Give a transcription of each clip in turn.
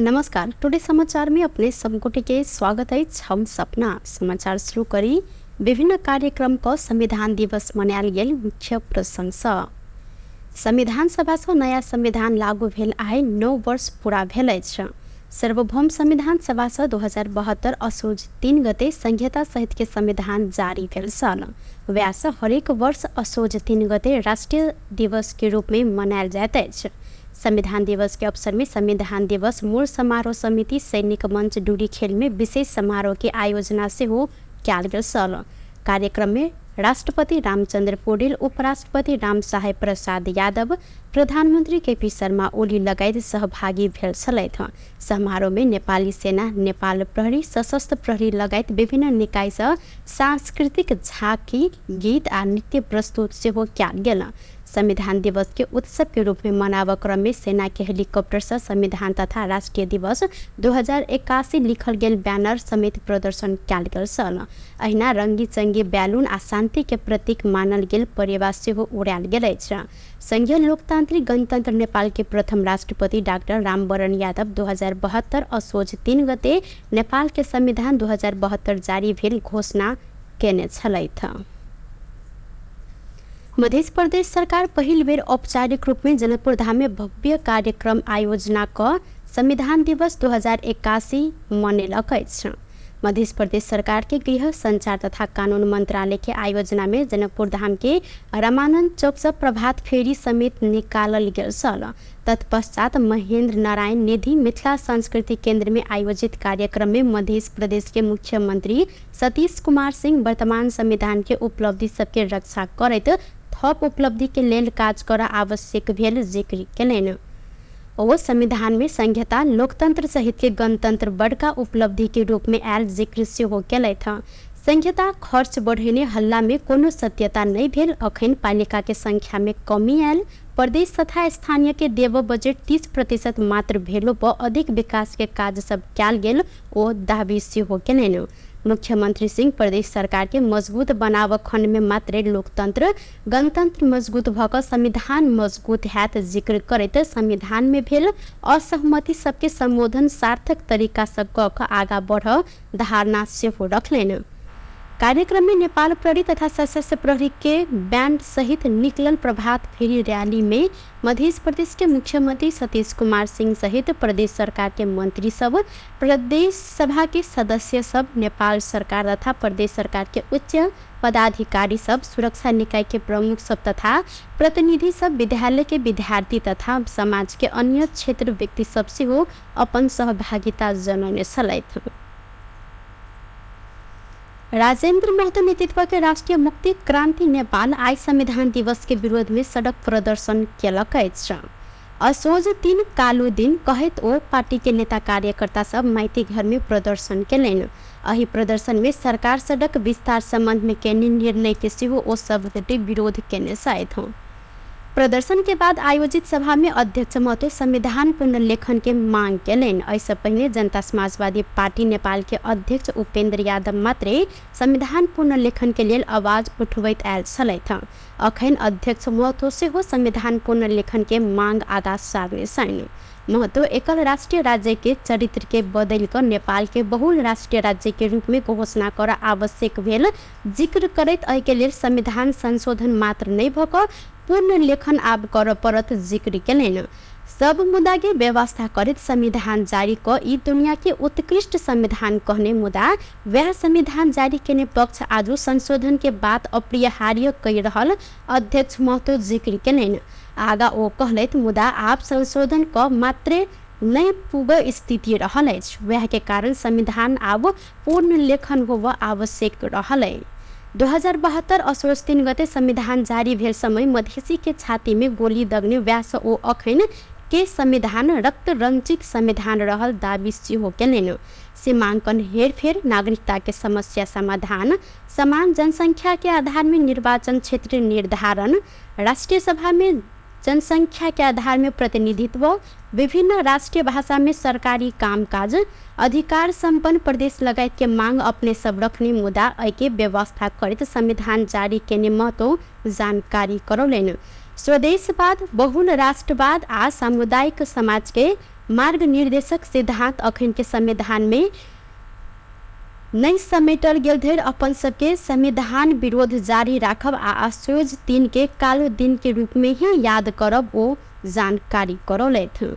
नमस्कार। टुडे समाचार में अपने सबकोटि के स्वागत है। हम सपना समाचार शुरू करी। विभिन्न कार्यक्रम को संविधान दिवस मनायल गेल मुख्य प्रशंसा। संविधान सभा से नया संविधान लागू भेल आइ 9 वर्ष पूरा भेल अछि। सार्वभौम संविधान सभा से 2072 असोज 3 गते संहिता सहित के संविधान जारी भेल छल। व्यास हरेक वर्ष असोज 3 गते राष्ट्रीय दिवस के रूप में मनायल जाइत अछि। संविधान दिवस के अवसर में संविधान दिवस मूल समारोह समिति सैनिक मंच डूरी खेल में विशेष समारोह की आयोजना से हो कयल गेल छल। कार्यक्रम में राष्ट्रपति रामचंद्र पौडेल, उपराष्ट्रपति राम साहेब प्रसाद यादव, प्रधानमंत्री केपी शर्मा ओली लगायत सहभागी भेल छलथि। समारोह में नेपाली सेना, नेपाल प्रहरी, सशस्त्र प्रहरी लगायत विभिन्न निकाय से सांस्कृतिक झांकी, गीत आ नृत्य प्रस्तुत से हो कयल गेल। संविधान दिवस के उत्सव के रूप में मनाव क्रम में सेना के हेलीकॉप्टर से संविधान तथा राष्ट्रीय दिवस 2081 लिखल गेल बैनर समेत प्रदर्शन कयल गेल छल। अहिना रंगी चंगी बैलून आ शांति के प्रतीक मानल गेल परिवार से हो उड़ायल गेल अछि। संघीय लोकतांत्रिक गणतंत्र नेपाल के प्रथम राष्ट्रपति डॉक्टर रामवरण यादव 2072 असोज 3 गते नेपाल के संविधान 2072 जारी भेल घोषणा केने छलथि। मध्य प्रदेश सरकार पहिल बेर औपचारिक रूप में जनकपुर धाम में भव्य कार्यक्रम आयोजना क संविधान दिवस 2081 मनेलक अछि। मध्य प्रदेश सरकार के गृह संचार तथा कानून मंत्रालय के आयोजना में जनकपुर धाम के रामानंद चौक से प्रभात फेरी समेत निकालल गेल छल। तत्पश्चात महेंद्र नारायण निधि मिथिला संस्कृति केंद्र में आयोजित कार्यक्रम में मध्य प्रदेश के मुख्यमंत्री सतीश कुमार सिंह वर्तमान संविधान के उपलब्धि सबके रक्षा करैत थप उपलब्धि के लेल काज कर आवश्यक भेल जिक्र केलनि। ओ संविधान में संहिता, लोकतंत्र सहित के गणतंत्र बड़का उपलब्धि के रूप में आयल जिक्र सेहो केलथि। संहिता खर्च बढ़ेने हल्ला में कोनो सत्यता नहीं भेल। अखन पालिका के संख्या में कमी आयल। प्रदेश तथा स्थानीय के देव बजट 30% मात्र भेलो पर अधिक विकास के काज सब कयल गेल ओ दावी सेहो केलनि। मुख्यमंत्री सिंह प्रदेश सरकार के मजबूत बनाव खंड में मात्र लोकतंत्र गणतंत्र मजबूत भक संविधान मजबूत हैत जिक्र करैत संविधान में भेल असहमति सबके संबोधन सार्थक तरीका से क आगा बढ़ धारणा सेहो रखलनि। कार्यक्रम में नेपाल प्रहरी तथा सशस्त्र प्रहरी के बैंड सहित निकलल प्रभात फेरी रैली में मध्य प्रदेश के मुख्यमंत्री सतीश कुमार सिंह सहित प्रदेश सरकार के मंत्री सब, प्रदेश सभा के सदस्य सब, नेपाल सरकार तथा प्रदेश सरकार के उच्च पदाधिकारी सब, सुरक्षा निकाय के प्रमुख सब तथा प्रतिनिधि सब, विद्यालय के विद्यार्थी तथा समाज के अन्य क्षेत्र व्यक्ति सब से हो अपन सहभागिता जनौने छलथि। राजेंद्र महतो नेतृत्व के राष्ट्रीय मुक्ति क्रांति नेपाल आज संविधान दिवस के विरोध में सड़क प्रदर्शन केलक अछि। असोज 3 कालो दिन कहैत ओ पार्टी के नेता कार्यकर्ता सब माइती घर में प्रदर्शन केलनि। अही प्रदर्शन में सरकार सड़क विस्तार संबंध में केने निर्णय के सेहो ओ सब विरोध केने छथि। प्रदर्शन के बाद आयोजित सभा में अध्यक्ष महतो संविधान पुनर्लेखन के मांग केलनि। ऐसे पहले जनता समाजवादी पार्टी नेपाल के अध्यक्ष उपेंद्र यादव मात्रे संविधान पुनर्लेखन के लिए आवाज उठबैत आयल छलथि। अखन अध्यक्ष महतो से हो संविधान पुनर्लेखन के मांग आगा सारने छनि। महतो एकल राष्ट्रीय राज्य के चरित्र के बदल कर नेपाल के बहुल राष्ट्रीय राज्य के रूप में घोषणा कर आवश्यक भेल जिक्र करैत एहि के लेल संविधान संशोधन मात्र नहीं भक पुनर्लेखन आब कर परत जिक्र केलनि। सब मुद्दा के व्यवस्था करैत संविधान जारी क ई दुनिया के उत्कृष्ट संविधान कहने मुद्दा वह संविधान जारी केने पक्ष आज संशोधन के बात अपरिहार्य कहि रहल अध्यक्ष महतो जिक्र केलनि। आगा ओ कहलैत मुद्दा आप संशोधन क मात्रे नहीं पूग स्थिति रहल अछि, वह के कारण संविधान आब पुनर्लेखन होब आवश्यक रहल। 2072 असोज 3 गते संविधान जारी भेल समय मधेसी के छाती में गोली दगने व्यास ओ अखन के संविधान रक्त रंजित संविधान रहल दावी सेहो केलनि। सीमांकन हेरफेर, नागरिकता के समस्या समाधान, समान जनसंख्या के आधार में निर्वाचन क्षेत्र निर्धारण, राष्ट्रीय सभा में जनसंख्या के आधार में प्रतिनिधित्व, विभिन्न राष्ट्रीय भाषा में सरकारी कामकाज, अधिकार संपन्न प्रदेश लगायत के मांग अपने सब रखने मुद्दा ऐके व्यवस्था करत संविधान जारी केने महतो जानकारी करौलनि। स्वदेशवाद, बहुल राष्ट्रवाद आ सामुदायिक समाज के मार्ग निर्देशक सिद्धांत अखन के संविधान में नहीं समेटल गेल धरि अपन सबके संविधान विरोध जारी राखब आ असोज 3 के कालो दिन के रूप में ही याद करब ओ जानकारी करौलथि।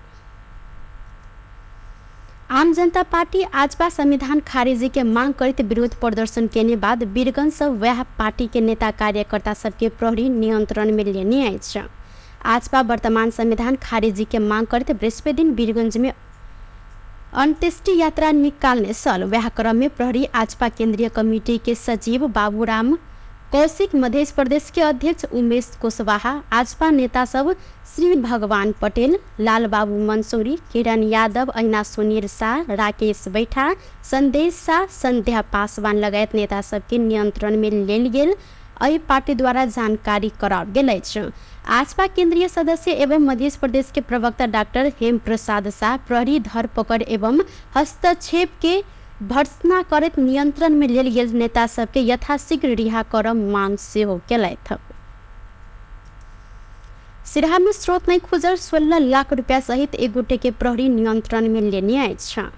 आम जनता पार्टी आजपा संविधान खारिजी के मांग करते विरोध प्रदर्शन केने बाद वीरगंज से वह पार्टी के नेता कार्यकर्ता सबके प्रहरी नियंत्रण में लेने आए। आजपा वर्तमान संविधान खारिजी के मांग करते बृहस्पति दिन वीरगंज में अंत्येष्टि यात्रा निकालने सल। वह क्रम में प्रहरी आजपा केंद्रीय कमेटी के सचिव बाबूराम कौशिक, मध्य प्रदेश के अध्यक्ष उमेश कुशवाहा, आजपा नेता सब श्री भगवान पटेल, लाल बाबू मंसूरी, किरण यादव, ऐना सुनीर शाह, राकेश बैठा, संदेश शाह, संध्या पासवान लगायत नेता सबके नियंत्रण में लेल गेल अहि पार्टी द्वारा जानकारी कराओल गेल अछि। आजपा केंद्रीय सदस्य एवं मध्य प्रदेश के प्रवक्ता डॉक्टर हेम प्रसाद शाह प्रहरी धरपकड़ एवं हस्तक्षेप के भर्त्सना करत नियंत्रण में लेल गेल नेता सबके यथाशीघ्र रिहा करब मांग सेहो केलथि। सिराहा में स्रोत नहीं खुजल 16 लाख रुपया सहित एक गोटे के प्रहरी नियंत्रण में लेने अछि।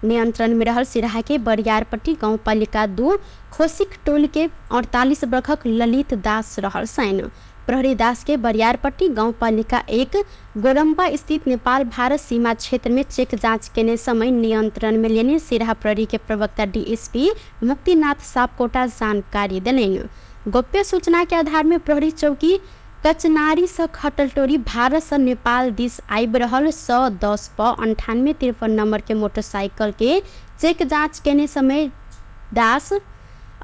नियंत्रण में रहल सिराहा के बरियारपट्टी गाँव पालिका 2 खोसिक टोल के 48 वर्षक ललित दास रहल सैन। प्रहरी दास के बरियारपट्टी गाँव पालिका 1 गोरम्बा स्थित नेपाल भारत सीमा क्षेत्र में चेक जांच केने समय नियंत्रण में लेने सिराहा प्रहरी के प्रवक्ता डीएसपी मुक्तिनाथ सापकोटा जानकारी दिलेन। गोप्य सूचना के आधार में प्रहरी चौकी कचनारी से खटलटोरी भारत से नेपाल दिस आबि रहल 110 प 9853 नंबर के मोटरसाइकिल के चेक जांच केने समय दास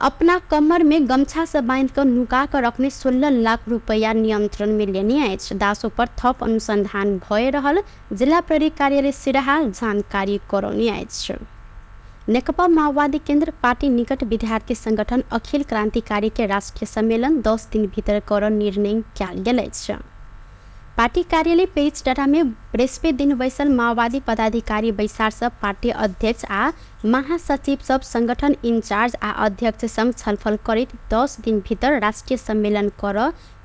अपना कमर में गमछा से बांध कर नुका कर रखने 16 लाख रुपया नियंत्रण में लेने आए। दासों पर थप अनुसंधान भय रहल जिला प्रहरी कार्यालय सिराहा जानकारी करौने आए। नेकपा माओवादी केंद्र पार्टी निकट विद्यार्थी संगठन अखिल क्रांतिकारी के राष्ट्रीय सम्मेलन 10 दिन भीतर कर निर्णय कयल गेल अछि। पार्टी कार्यालय पेज डाटा में बृहस्पति दिन बैसल माओवादी पदाधिकारी बैसार सब पार्टी अध्यक्ष आ महासचिव सब संगठन इंचार्ज आ अध्यक्ष संग छलफल करैत 10 दिन भीतर राष्ट्रीय सम्मेलन कर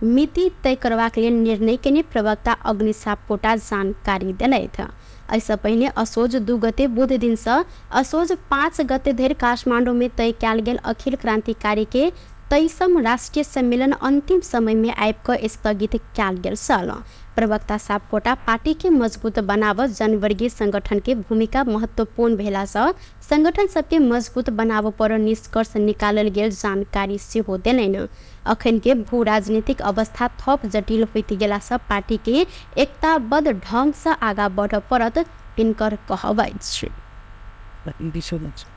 मिति तय करबाक लेल निर्णय केने प्रवक्ता अग्नि सापकोटा जानकारी देलथि। ऐसा पहले असोज 2 गते बुध दिन से असोज 5 गते धरि काठमांडू में तय कयल गेल अखिल क्रांतिकारी के 23वां राष्ट्रीय सम्मेलन अंतिम समय में आबिक स्थगित कयल गेल छल। प्रवक्ता सापकोटा पार्टी के मजबूत बनाव जनवर्गीय संगठन के भूमिका महत्वपूर्ण भेला से संगठन सबके मजबूत बनाव पर निष्कर्ष निकालल गेल जानकारी सेहो देलनि। अखन के भू राजनीतिक अवस्था थप जटिल होइत गेला से पार्टी के एकताबद्ध ढंग से आगा बढ़ पड़त तिनकर कहब अछि।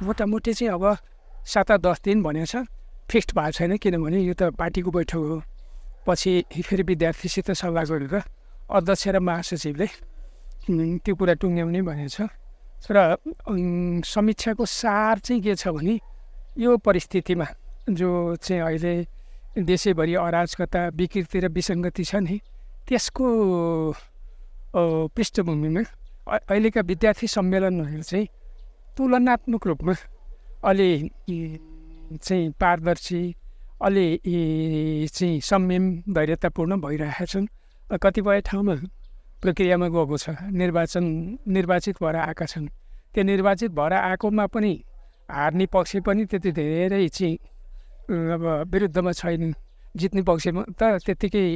मोटामोटी चाहिँ अब 7-10 दिन भनेको छ, फिक्स्ड भएको छैन, किनभने यो त पार्टीको बैठक हो। पछि फेरि विद्यार्थीसित सल्लाह गरेर अध्यक्ष र महासचिवले त्यो कुरा टुङ्ग्याउने भनेको छ। र समीक्षाको सार चाहिँ के छ भने यो परिस्थितिमा जो चाहिँ अहिले देशैभरि अराजकता, विकृति र विसङ्गति छ नि, त्यसको पृष्ठभूमिमा अहिलेका विद्यार्थी सम्मेलनहरू चाहिँ तुलनात्मक रूपमा अलि चाहिँ पारदर्शी, अलि चाहिँ संयम धैर्यतापूर्ण भइरहेका छन्। कतिपय ठाउँमा प्रक्रियामा गएको छ, निर्वाचित भएर आएका छन्। त्यो निर्वाचित भएर आएकोमा पनि हार्ने पक्ष पनि त्यति धेरै चाहिँ अब विरुद्धमा छैन, जित्ने पक्षमा त त्यत्तिकै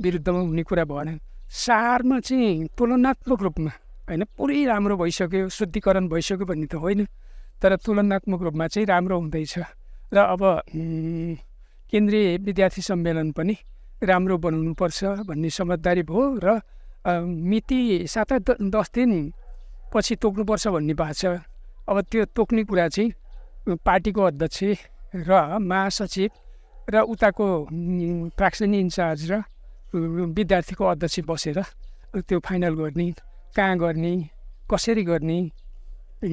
विरुद्धमा हुने कुरा भएन। सारमा चाहिँ तुलनात्मक रूपमा होइन पुरै राम्रो भइसक्यो, शुद्धिकरण भइसक्यो भन्ने त होइन, तर तुलनात्मक रूपमा चाहिँ राम्रो हुँदैछ। र अब केन्द्रीय विद्यार्थी सम्मेलन पनि राम्रो बनाउनुपर्छ भन्ने समझदारी भयो र मिति 7-10 दिन पछि तोक्नुपर्छ भन्ने भएको छ। अब त्यो तोक्ने कुरा चाहिँ पार्टीको अध्यक्ष र महासचिव र उताको प्राक्सनी इन्चार्ज र विद्यार्थीको अध्यक्ष बसेर त्यो फाइनल गर्ने, कहाँ गर्ने, कसरी गर्ने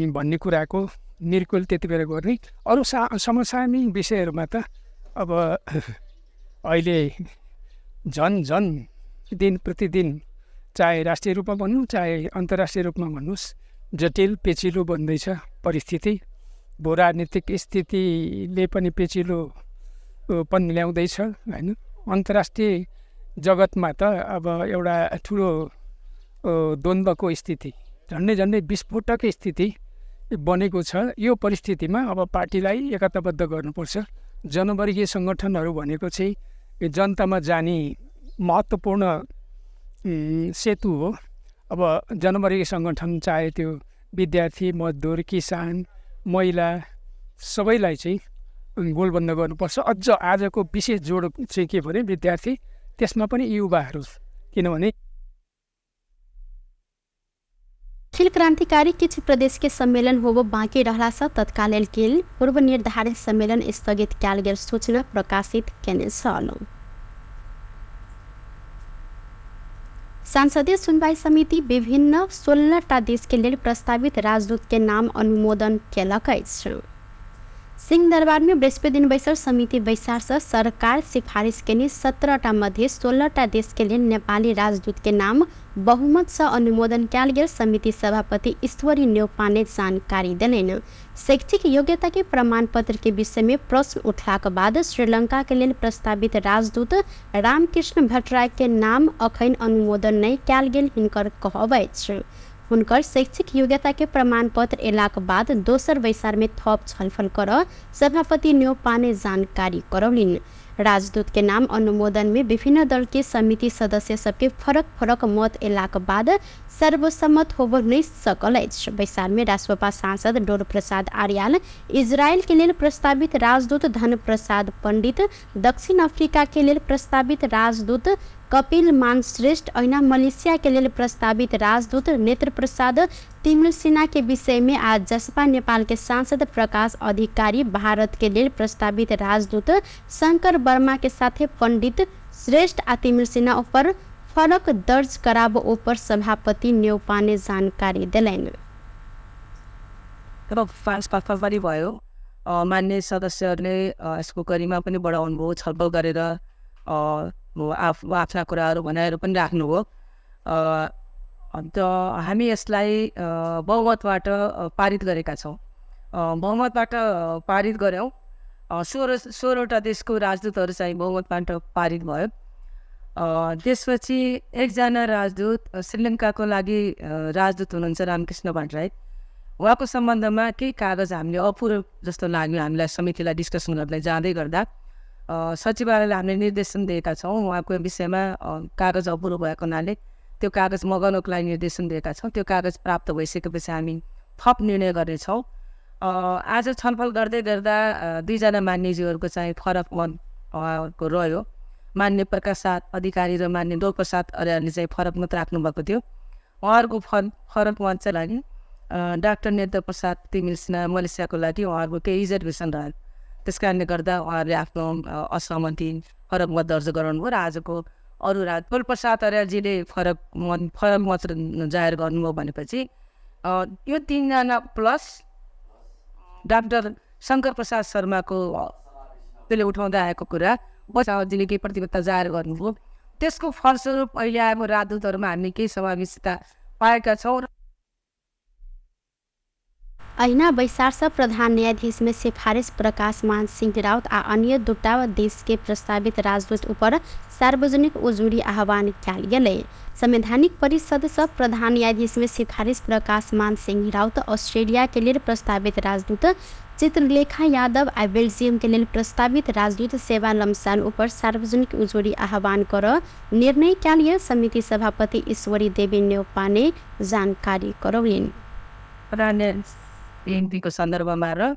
भन्ने कुराको निर्कुल त्यति बेला गर्ने। अरू समसामयिक विषयहरूमा त अब अहिले झन दिन प्रतिदिन चाहे राष्ट्रिय रूपमा भन्नु चाहे अन्तर्राष्ट्रिय रूपमा भन्नुहोस् जटिल पेचिलो बन्दैछ परिस्थिति। भू राजनीतिक स्थितिले पनि पेचिलो पनि ल्याउँदैछ होइन। अन्तर्राष्ट्रिय जगतमा त अब एउटा ठुलो द्वन्द्वको स्थिति झन्डै विस्फोटक स्थिति बनेको छ। यो परिस्थितिमा अब पार्टीलाई एकताबद्ध गर्नुपर्छ। जनवर्गीय सङ्गठनहरू भनेको चाहिँ जनतामा जाने महत्त्वपूर्ण सेतु हो। अब जनवर्गीय सङ्गठन चाहे त्यो विद्यार्थी, मजदुर, किसान, महिला सबैलाई चाहिँ गोलबन्द गर्नुपर्छ। अझ आजको विशेष जोड चाहिँ के भने विद्यार्थी, त्यसमा पनि युवाहरू, किनभने अखिल क्रान्तिकारी किछु प्रदेश के सम्मेलन होबो बाँकी रहला सँ तत्काल केल पूर्व निर्धारित सम्मेलन स्थगित कयल गेल सूचना प्रकाशित केने छल। संसदीय सुनवाई समिति विभिन्न 16टा देश के लेल प्रस्तावित राजदूत के नाम अनुमोदन केलक अछि। सिंहदरबार में बृहस्पति दिन बैसल समिति बैसार से सरकार सिफारिश केने 17टा मध्ये 16टा देश के लिए नेपाली राजदूत के नाम बहुमत से अनुमोदन कयल गेल समिति सभापति ईश्वरी न्यौपाने जानकारी देलैन। शैक्षिक योग्यता के प्रमाण पत्र के विषय में प्रश्न उठलाक बाद श्रीलंका के लिए प्रस्तावित राजदूत रामकृष्ण भट्टराय के नाम अखैन अनुमोदन नहीं कयल गेल हिनकर कहब अछि। हुनकर शैक्षिक योग्यता के प्रमाण पत्र एलाक बाद दोसर बैसार में थप छलफल कर सभापति न्यौपाने जानकारी करौलिन। राजदूत के नाम अनुमोदन में विभिन्न दल के समिति सदस्य सबके फरक फरक मत एलाक बाद सर्वसम्मत होब नहीं सकल अछि। बैसार में राष्ट्रपा सांसद डोर प्रसाद आर्याल, इजरायल के लिए प्रस्तावित राजदूत धन प्रसाद पंडित, दक्षिण अफ्रीका के लिए प्रस्तावित राजदूत कपिल मानश्रेष्ठ, ऐना मलेशिया के लिए प्रस्तावित राजदूत नेत्र प्रसाद तिमिल सिन्हा के विषय में आज जसपा नेपाल के सांसद प्रकाश अधिकारी, भारत के लिए प्रस्तावित राजदूत शंकर वर्मा के साथ पंडित श्रेष्ठ आ तिमिल सिन्हा ऊपर फरक दर्ज कराब ऊपर सभापति न्यौपाने जानकारी दिलैन। भयो मान्य सदस्यहरूले यसको गरिमा पनि बढाउनु भयो, छलफल गरेर आफ्ना कुराहरू बनाएर पनि राख्नुभयो। अन्त हामी यसलाई बहुमतबाट पारित गरेका छौँ। बहुमतबाट पारित गऱ्यौँ। 16वटा देशको राजदूतहरू चाहिँ बहुमतबाट पारित भयो। त्यसपछि एकजना राजदूत श्रीलङ्काको लागि राजदूत हुनुहुन्छ रामकृष्ण भट्टराई। उहाँको सम्बन्धमा केही कागज हामीले अपुरो जस्तो लाग्यो हामीलाई समितिलाई डिस्कसन गर्दै जाँदै गर्दा सचिवालयले हामीले निर्देशन दिएका छौँ। उहाँको विषयमा कागज अपुरो भएको हुनाले त्यो कागज मगाउनको लागि निर्देशन दिएका छौँ। त्यो कागज प्राप्त भइसकेपछि हामी थप निर्णय गर्नेछौँ। आज छलफल गर्दै गर्दा दुईजना मान्यज्यूहरूको चाहिँ फरक मत रह्यो। मान्य प्रकाश अधिकारी र मान्य डोर प्रसाद अर्यालले चाहिँ फरक मत राख्नुभएको थियो। उहाँहरूको फरक मत चाहिँ लागि डाक्टर नेत्र प्रसाद तिमिल सिन्हा मलेसियाको लागि उहाँहरूको केही रिजर्भेसन रह्यो। त्यस कारणले गर्दा उहाँहरूले आफ्नो असहमति फरक मत दर्ज गराउनुभयो र आजको अरू डोर प्रसाद अर्यालजीले फरक मत जाहेर गर्नुभयो भनेपछि यो 3 जना प्लस डाक्टर शङ्कर प्रसाद शर्माको त्यसले उठाउँदै आएको कुरा बचावजीले केही प्रतिबद्धता जाहेर गर्नुभयो। त्यसको फलस्वरूप अहिले आएको राजदूतहरूमा हामीले केही समावेशिता पाएका छौँ। ऐना बैसार से प्रधान न्यायाधीश में सिफारिश प्रकाश मान सिंह राउत आ अन्य दुटा देश के प्रस्तावित राजदूत ऊपर सार्वजनिक उजुरी आह्वान कयल गेलै। संवैधानिक परिषद से प्रधान न्यायाधीश में सिफारिश प्रकाश मान सिंह राउत, ऑस्ट्रेलिया के लिए प्रस्तावित राजदूत चित्रलेखा यादव आ बेल्जियम के लिए प्रस्तावित राजदूत सेवा लम्साल ऊपर सार्वजनिक उजुरी आह्वान कर निर्णय कयल गेल। समिति सभापति ईश्वरी देवी न्यौपाने जानकारी करौलिन्। एमपीको सन्दर्भमा र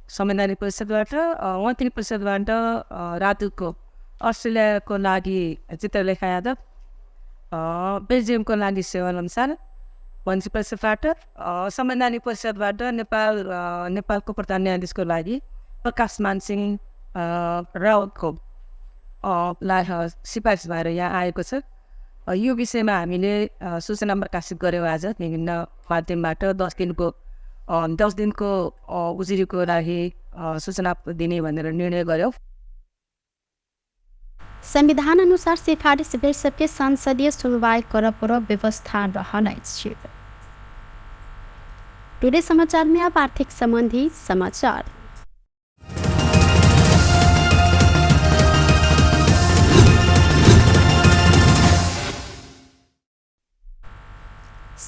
संवैधानिक परिषदबाट मन्त्री परिषदबाट राजदूतको अस्ट्रेलियाको लागि चित्रलेखा यादव, बेल्जियमको लागि सेवा लम्साल, मन्त्री परिषदबाट संवैधानिक परिषदबाट नेपालको प्रधान न्यायाधीशको लागि प्रकाश मानसिंह राउतको सिफारिस भएर यहाँ आएको छ। यो विषयमा हामीले सूचना प्रकाशित गऱ्यौँ आज विभिन्न माध्यमबाट। 10 दिनको उजुरीको लागि सूचना दिने भनेर निर्णय गऱ्यौँ। संविधान अनुसार सिफारिश भेल सबके संसदीय सुनवाई कर पूर्व व्यवस्था रहल अछि। टुडे समाचार में अब आर्थिक संबंधी समाचार।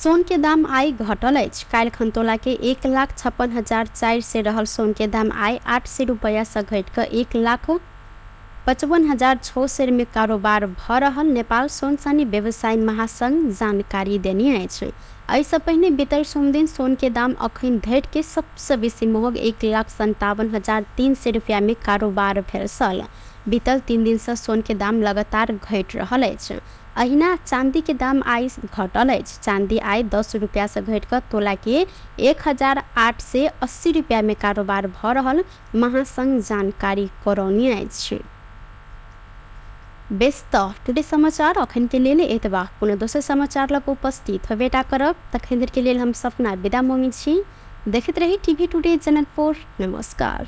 सोन के दाम आइ घटल अछि। काल्हि खनतोला के 1,56,400 रहल सोन के दाम आइ 800 रुपया से घटि कऽ 1,55,600 में कारोबार भऽ रहल नेपाल सोन चानी व्यवसायी महासंघ जानकारी देने अछि। एहिसँ पहिने बीतल सोम दिन सोन के दाम अखन धरि के सबसे बेसी महग 1,57,300 रुपया में कारोबार भेल छल। बीतल 3 दिन से सोन के दाम लगातार घटि रहल अछि। अहिना चांदी के दाम आइ घटल अछि। चांदी आइ 10 रुपया से घटि कऽ तोला के 1,880 रुपया में कारोबार भऽ रहल महासंघ जानकारी करौने अछि। व्यस्त टुडे समाचार अखन के लेल एतबा। पुनः दोसर समाचार लग उपस्थित हेबेटा करब। तखन धरि के लेल हम सपना विदा मांगै छी। देखैत रही टीवी टुडे चैनल 4। नमस्कार।